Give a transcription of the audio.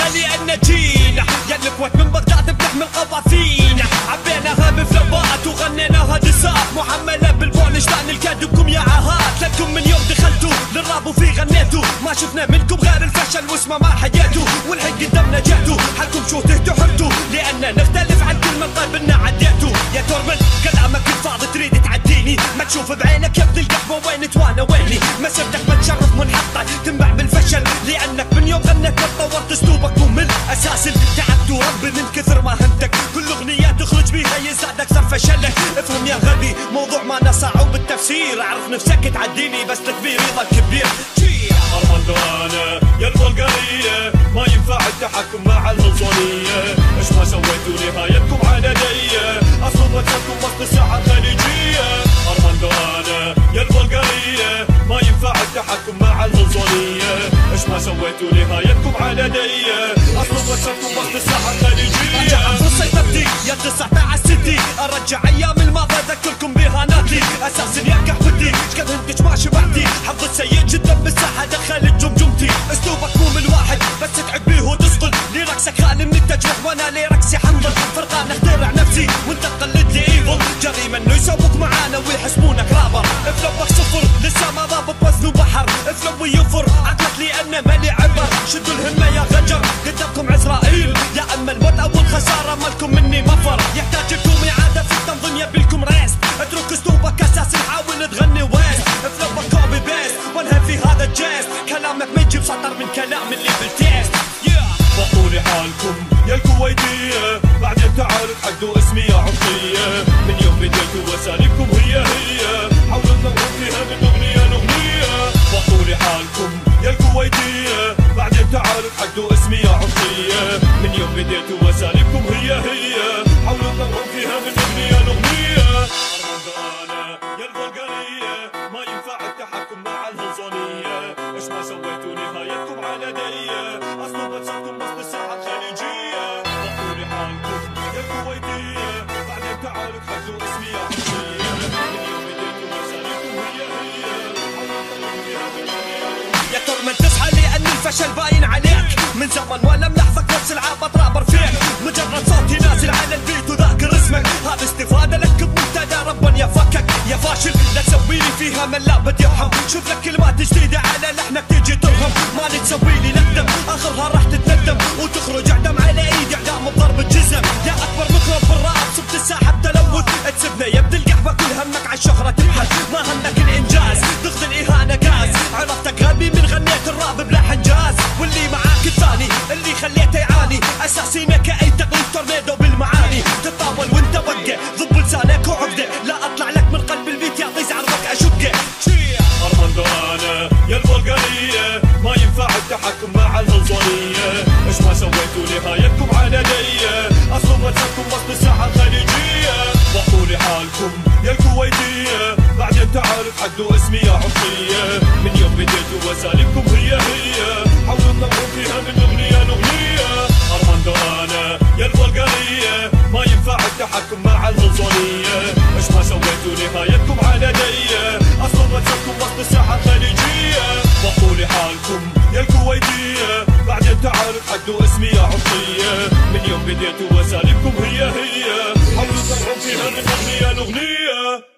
تصحى لأن جينا يا الكويت من بغداد بنحمل قوافينا، عبيناها بفلوات وغنيناها دسات محملة بالبولش لأن الكادبكم يا عهات. لكم من يوم دخلتوا للراب وفي غنيتوا ما شفنا منكم غير الفشل واسمه ما حياتوا، والحين قدامنا جاتوا حالكم شو تهتوا حرتوا لأن نختلف عن كل من طيب إن عديتوا. يا تورمن كلامك الفاضي تريد تعديني، ما تشوف بعينك يا ابن القهوة وين وانا ويني، مسيرتك ما تشرف منحطة تنبع بالفشل لأنك من يوم غنيت طورت اسلوبك ومن أساس تعبت ورب من كثر ما هنتك كل أغنية تخرج بيها يزداد أكثر فشلك. افهم يا غبي موضوع ما صعب بالتفسير، أعرف نفسك تعديني بس تكبير رضا كبير. أرمندو أنا يا البلغارية ما ينفع التحكم مع الهلصونية، إيش ما سويتوا نهايتكم علنية أصلا وجهكم وسط الساحة الخليجية. أرمندو أنا يا البلغارية ما ينفع التحكم مع الهلصونية، إيش ما سويتوا نهايتكم علنية أصلا وجهكم وسط الساحة الخليجية. رجع في سيطرتي يا 19 سيتي، أرجع أيام الماضي أذكركم بهاناتي أساس يا قهوتي شقد هنتج ما شبعتي، حظك سيء جدا بالساحة دخلت جمجمتي، اسلوبك مو من واحد بس تعد بيه وتسقل، لرقصك خالي من التجريح وانا لرقصي حنظل، فرقان اخترع نفسي وانت تقلد لي ايفل، جريمة انه يسووك معانا ويحسبونك رابر، افلوبك صفر لسه ما ضابط وزنه بحر، افلوي ينفر عقلك لانه مالي عبر، شدوا الهمة يا غجر قدامكم عزرائيل، يا اما الموت او الخسارة مالكم مني مفر، يحتاج لكم اعادة في التنظيم يبيلكم ريس، اترك اسلوبك اساس نحاول تغني ويست، افلوبك كوبي بيست وانهى في هذا الجيست، كلامك ما يجيب سطر من كلام اللي بالتيست. بطولي حالكم يا الكويتية بعدين تعالوا تحدوا اسمي يا عطية، من يوم بديتوا وساليبكم هي حاولوا تنظروا فيها من أغنية لأغنية. بطولي حالكم يا الكويتية بعدين تعالوا تحدوا اسمي يا عطية، من يوم بديتوا وساليبكم هي حاولوا تنظروا فيها من أغنية لأغنية. أرمندو أنا يا البلغارية ما ينفع التحكم مع الهلصونية، إيش ما سويتوا نهايتكم علنية أصلا وجهكم وسط الساحة الخليجية. بطولي حالكم يا الكويتية بعدين تعالوا تحدوا اسمي يا عطية، من يوم بديتوا وساليبكم هي حاولوا تنظروا فيها من أغنية. يا تورمن تصحى لأن الفشل باين عليك من زمن ولا ملاحظك نفس العابط رابر فيك، مجرد صوتي نازل على البيت وذاكر اسمك هذا استفادة لك بمنتدى ربا يفكك يا فاشل لا تسويلي فيها من لا بدي يفهم، شوف لك كلمات جديدة على لحنك تيجي ترهم، مالي تسويلي ندم اخرها راح تتندم وتخرج اعدام على ايدي اعدام بضرب الجزم، يا اكبر مكروب بالراب صبت الساحة بتلوث تسبنا يا ابن القهوة كل همك عالشهرة تبحث، ما همك الانجاز تاخذ الاهانة غاز، عرفتك غبي من غنيت الراب بلحن جاز، واللي معاك الثاني اللي خليته يعاني اساسينك اي تقليد تورنيدو بالمعاني، تطاول وانت وقع ضب لسانك وعقده لا اطلع لك من قلب البيت يعطي زعرك اشقه. أرمندو أنا يا البلغارية ما ينفع التحكم مع الهلصونية، إيش ما سويتوا نهايتكم علنية أصلا وجهكم وسط الساحة الخليجية. بطولي حالكم يا الكويتية بعدين تعالوا تحدوا اسمي يا عطية، من يوم بديتوا وساليبكم هي حاولوا تنظروا فيها من أغنية لأغنية. أرمندو أنا يا البلغارية ما ينفع التحكم مع الهلصونية، إيش ما سويتوا نهايتكم علنية أصلا وجهكم وسط الساحة الخليجية. بطولي حالكم يا الكويتية بعدين تعالوا تحدوا اسمي يا عطية، من يوم بديتوا وساليبكم هي حاولوا تنظروا فيها من أغنية لأغنية.